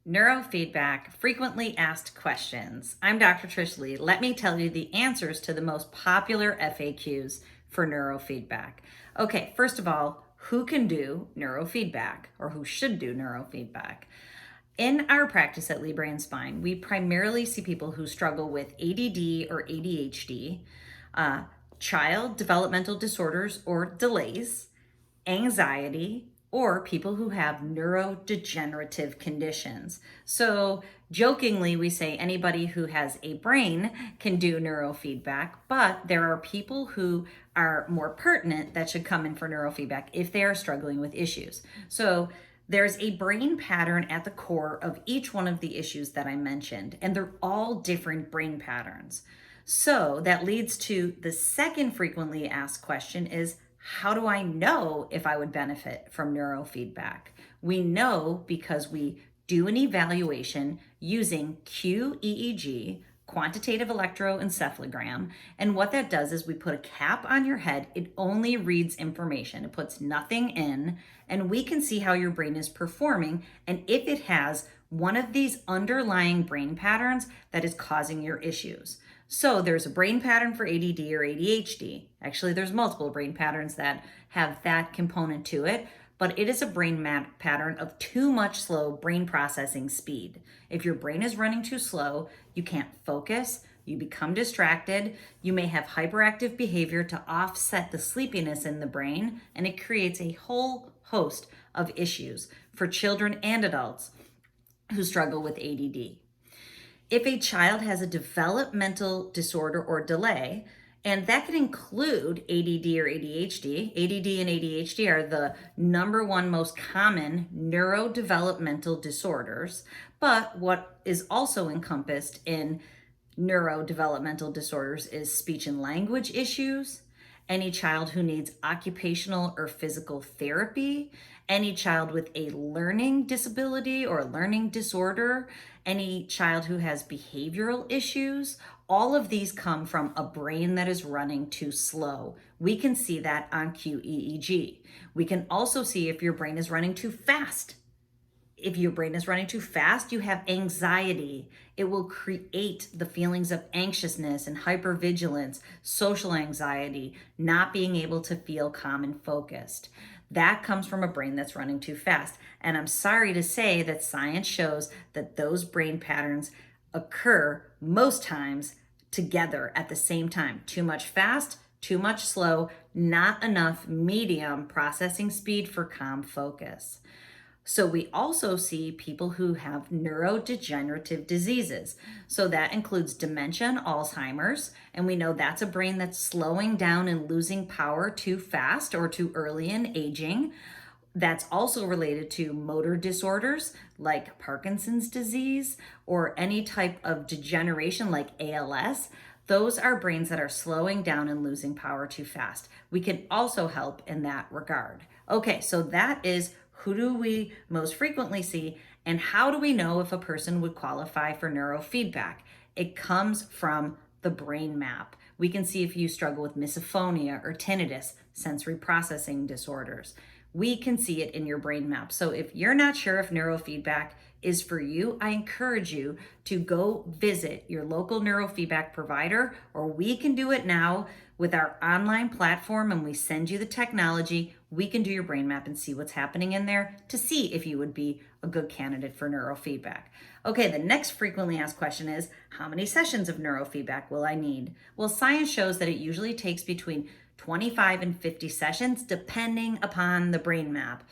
Neurofeedback frequently asked questions. I'm Dr. Trish Leigh. Let me tell you the answers to the most popular FAQs for neurofeedback. Okay, first of all, who can do neurofeedback or who should do neurofeedback? In our practice at Leigh Brain Spine, we primarily see people who struggle with ADD or ADHD, child developmental disorders or delays, anxiety, or people who have neurodegenerative conditions. So jokingly, we say anybody who has a brain can do neurofeedback, but there are people who are more pertinent that should come in for neurofeedback if they are struggling with issues. So there's a brain pattern at the core of each one of the issues that I mentioned, and they're all different brain patterns. So that leads to the second frequently asked question is, how do I know if I would benefit from neurofeedback? We know because we do an evaluation using QEEG, quantitative electroencephalogram, and what that does is we put a cap on your head. It only reads information. It puts nothing in, and we can see how your brain is performing and if it has one of these underlying brain patterns that is causing your issues. So there's a brain pattern for ADD or ADHD. Actually, there's multiple brain patterns that have that component to it, but it is a brain pattern of too much slow brain processing speed. If your brain is running too slow, you can't focus, you become distracted, you may have hyperactive behavior to offset the sleepiness in the brain, and it creates a whole host of issues for children and adults who struggle with ADD. If a child has a developmental disorder or delay, and that can include ADD or ADHD. ADD and ADHD are the number one most common neurodevelopmental disorders, but what is also encompassed in neurodevelopmental disorders is speech and language issues, any child who needs occupational or physical therapy, any child with a learning disability or learning disorder, any child who has behavioral issues. All of these come from a brain that is running too slow. We can see that on QEEG. We can also see if your brain is running too fast. If your brain is running too fast, you have anxiety. It will create the feelings of anxiousness and hypervigilance, social anxiety, not being able to feel calm and focused. That comes from a brain that's running too fast. And I'm sorry to say that science shows that those brain patterns occur most times together at the same time. Too much fast, too much slow, not enough medium processing speed for calm focus. So we also see people who have neurodegenerative diseases. So that includes dementia and Alzheimer's. And we know that's a brain that's slowing down and losing power too fast or too early in aging. That's also related to motor disorders like Parkinson's disease or any type of degeneration like ALS. Those are brains that are slowing down and losing power too fast. We can also help in that regard. Okay, so that is who do we most frequently see, and how do we know if a person would qualify for neurofeedback? It comes from the brain map. We can see if you struggle with misophonia or tinnitus, sensory processing disorders. We can see it in your brain map. So if you're not sure if neurofeedback is for you, I encourage you to go visit your local neurofeedback provider, or we can do it now with our online platform and we send you the technology. We can do your brain map and see what's happening in there to see if you would be a good candidate for neurofeedback. Okay, the next frequently asked question is, how many sessions of neurofeedback will I need? Well, science shows that it usually takes between 25 and 50 sessions depending upon the brain map.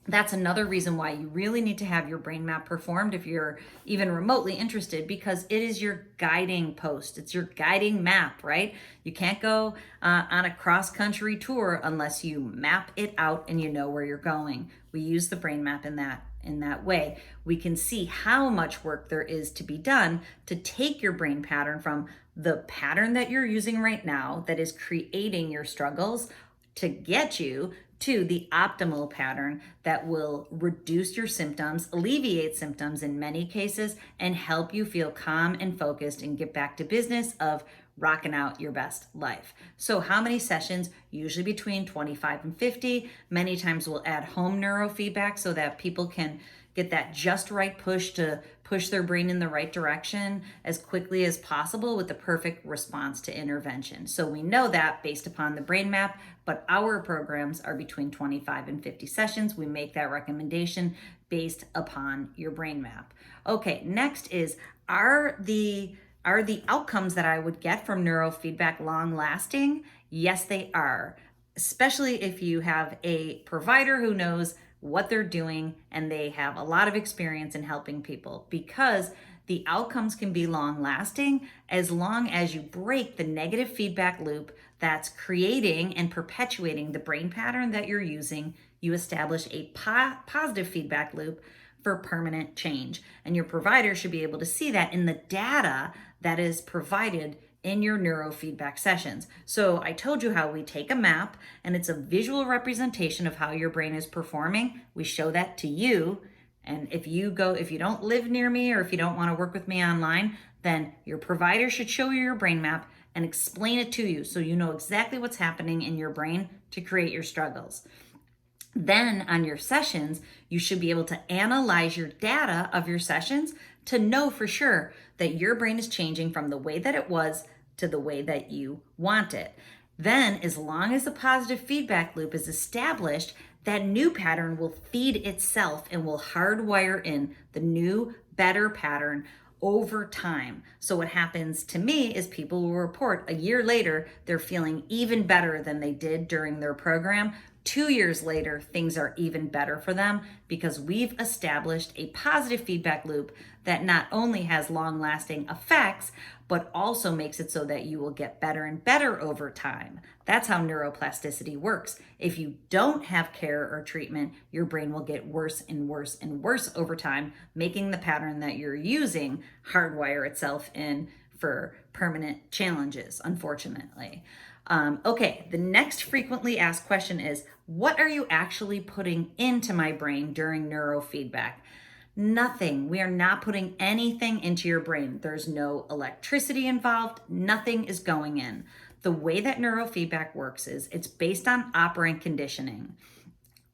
That's another reason why you really need to have your brain map performed if you're even remotely interested, because it is your guiding post. It's your guiding map, right? You can't go on a cross-country tour unless you map it out and you know where you're going. We use the brain map in that way. We can see how much work there is to be done to take your brain pattern from the pattern that you're using right now that is creating your struggles to get you to the optimal pattern that will reduce your symptoms, alleviate symptoms in many cases, and help you feel calm and focused and get back to business of rocking out your best life. So how many sessions? Usually between 25 and 50. Many times we'll add home neurofeedback so that people can get that just right push to push their brain in the right direction as quickly as possible with the perfect response to intervention. So we know that based upon the brain map, but our programs are between 25 and 50 sessions. We make that recommendation based upon your brain map. Okay, next is, are the outcomes that I would get from neurofeedback long lasting? Yes, they are, especially if you have a provider who knows what they're doing and they have a lot of experience in helping people, because the outcomes can be long lasting as long as you break the negative feedback loop that's creating and perpetuating the brain pattern that you're using. You establish a positive feedback loop for permanent change. And your provider should be able to see that in the data that is provided in your neurofeedback sessions. So I told you how we take a map and it's a visual representation of how your brain is performing. We show that to you. And if you don't live near me, or if you don't want to work with me online, then your provider should show you your brain map and explain it to you so you know exactly what's happening in your brain to create your struggles. Then on your sessions, you should be able to analyze your data of your sessions to know for sure that your brain is changing from the way that it was to the way that you want it. Then, as long as the positive feedback loop is established, that new pattern will feed itself and will hardwire in the new, better pattern over time. So what happens to me is people will report a year later, they're feeling even better than they did during their program. 2 years later, things are even better for them because we've established a positive feedback loop that not only has long-lasting effects, but also makes it so that you will get better and better over time. That's how neuroplasticity works. If you don't have care or treatment, your brain will get worse and worse and worse over time, making the pattern that you're using hardwire itself in for permanent challenges, unfortunately. Okay, the next frequently asked question is, what are you actually putting into my brain during neurofeedback? Nothing. We are not putting anything into your brain. There's no electricity involved. Nothing is going in. The way that neurofeedback works is it's based on operant conditioning.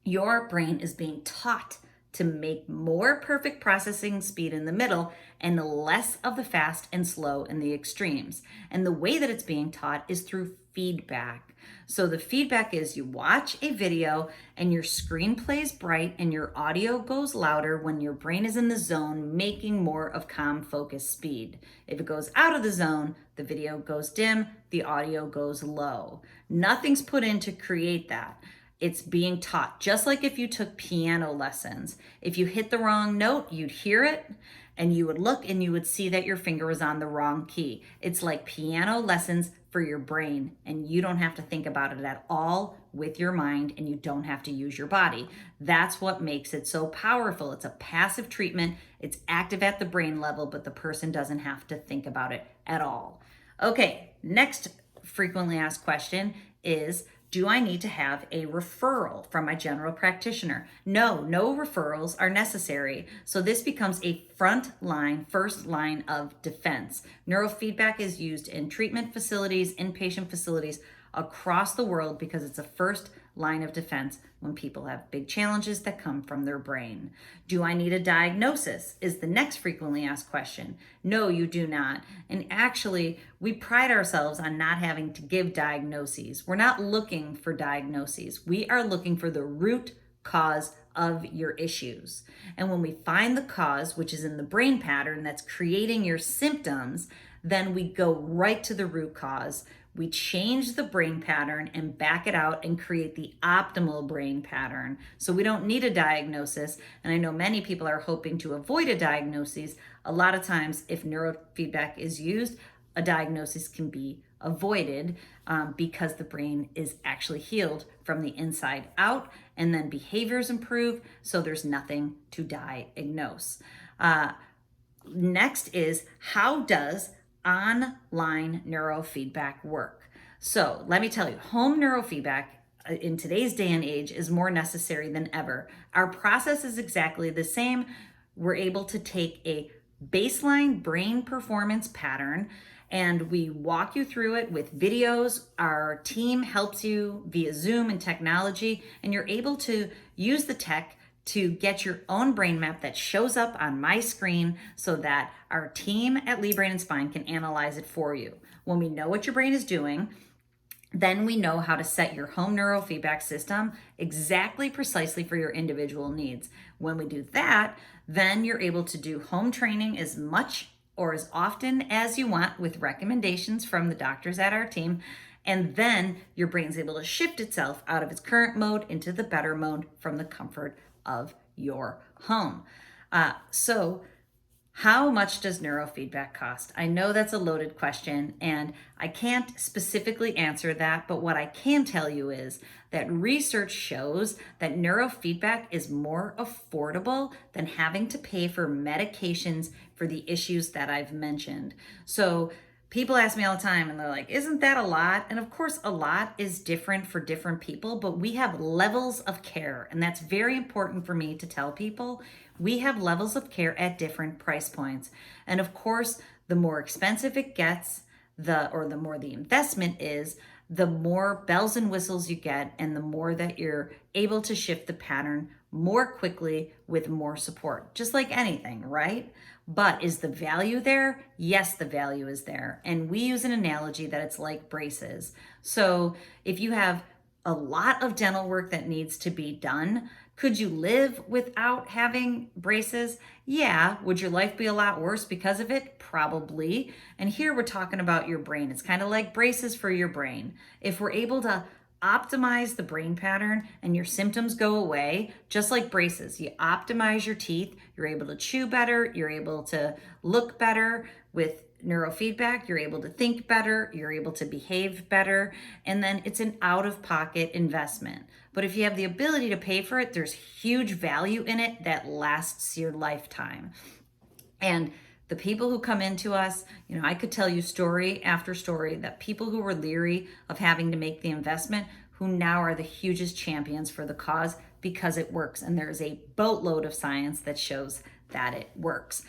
Your brain is being taught to make more perfect processing speed in the middle and less of the fast and slow in the extremes. And the way that it's being taught is through feedback. So the feedback is you watch a video and your screen plays bright and your audio goes louder when your brain is in the zone, making more of calm focus speed. If it goes out of the zone, the video goes dim, the audio goes low. Nothing's put in to create that. It's being taught, just like if you took piano lessons. If you hit the wrong note, you'd hear it and you would look and you would see that your finger was on the wrong key. It's like piano lessons for your brain, and you don't have to think about it at all with your mind, and you don't have to use your body. That's what makes it so powerful. It's a passive treatment. It's active at the brain level, but the person doesn't have to think about it at all. Okay, next frequently asked question is, do I need to have a referral from my general practitioner? No referrals are necessary. So this becomes a first line of defense. Neurofeedback is used in treatment facilities, inpatient facilities across the world because it's a first line of defense when people have big challenges that come from their brain. Do I need a diagnosis? Is the next frequently asked question. No, you do not. And actually, we pride ourselves on not having to give diagnoses. We're not looking for diagnoses. We are looking for the root cause of your issues. And when we find the cause, which is in the brain pattern that's creating your symptoms, then we go right to the root cause. We change the brain pattern and back it out and create the optimal brain pattern. So we don't need a diagnosis. And I know many people are hoping to avoid a diagnosis. A lot of times, if neurofeedback is used, a diagnosis can be avoided because the brain is actually healed from the inside out, and then behaviors improve, so there's nothing to diagnose. Next is, how does online neurofeedback work? So let me tell you, home neurofeedback in today's day and age is more necessary than ever. Our process is exactly the same. We're able to take a baseline brain performance pattern and we walk you through it with videos. Our team helps you via Zoom and technology, and you're able to use the tech to get your own brain map that shows up on my screen so that our team at Leigh Brain and Spine can analyze it for you. When we know what your brain is doing, then we know how to set your home neurofeedback system exactly precisely for your individual needs. When we do that, then you're able to do home training as much or as often as you want with recommendations from the doctors at our team. And then your brain's able to shift itself out of its current mode into the better mode from the comfort of your home. So how much does neurofeedback cost? I know that's a loaded question and I can't specifically answer that, but what I can tell you is that research shows that neurofeedback is more affordable than having to pay for medications for the issues that I've mentioned. So people ask me all the time and they're like, isn't that a lot? And of course, a lot is different for different people, but we have levels of care. And that's very important for me to tell people. We have levels of care at different price points. And of course, the more expensive it gets, the more the investment is, the more bells and whistles you get, and the more that you're able to shift the pattern more quickly with more support, just like anything, right? But is the value there? Yes, the value is there. And we use an analogy that it's like braces. So if you have a lot of dental work that needs to be done, could you live without having braces? Yeah. Would your life be a lot worse because of it? Probably. And here we're talking about your brain. It's kind of like braces for your brain. If we're able to optimize the brain pattern and your symptoms go away, just like braces. You optimize your teeth, you're able to chew better, you're able to look better. With neurofeedback, you're able to think better, you're able to behave better, and then it's an out-of-pocket investment. But if you have the ability to pay for it, there's huge value in it that lasts your lifetime. And the people who come into us, I could tell you story after story that people who were leery of having to make the investment, who now are the hugest champions for the cause because it works. And there's a boatload of science that shows that it works.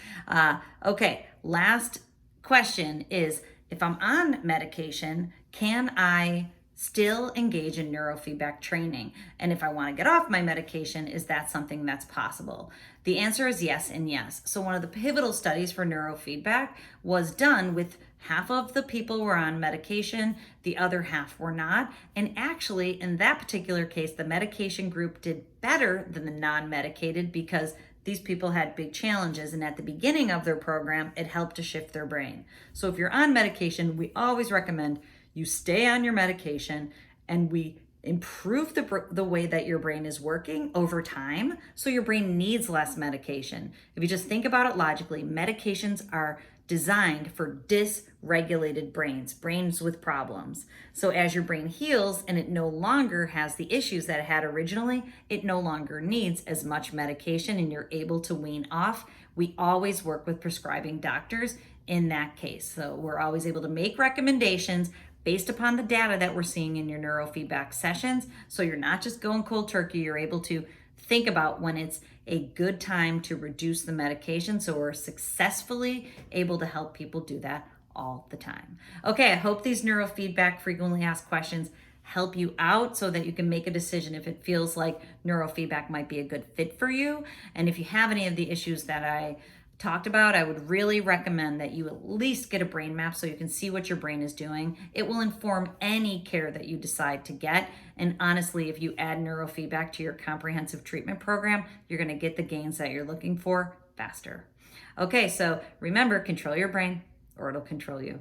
Okay, last question is, if I'm on medication, can I still engage in neurofeedback training? And if I want to get off my medication, is that something that's possible? The answer is yes and yes. So one of the pivotal studies for neurofeedback was done with half of the people were on medication, the other half were not. And actually, in that particular case, the medication group did better than the non-medicated because these people had big challenges, and at the beginning of their program, it helped to shift their brain. So if you're on medication, we always recommend you stay on your medication, and we improve the way that your brain is working over time, so your brain needs less medication. If you just think about it logically, medications are designed for dysregulated brains with problems. So as your brain heals and it no longer has the issues that it had originally, it no longer needs as much medication and you're able to wean off. We always work with prescribing doctors in that case. So we're always able to make recommendations based upon the data that we're seeing in your neurofeedback sessions. So you're not just going cold turkey, you're able to think about when it's a good time to reduce the medication. So we're successfully able to help people do that all the time. Okay, I hope these neurofeedback frequently asked questions help you out so that you can make a decision if it feels like neurofeedback might be a good fit for you. And if you have any of the issues that I talked about, I would really recommend that you at least get a brain map so you can see what your brain is doing. It will inform any care that you decide to get. And honestly, if you add neurofeedback to your comprehensive treatment program, you're going to get the gains that you're looking for faster. Okay, so remember, control your brain or it'll control you.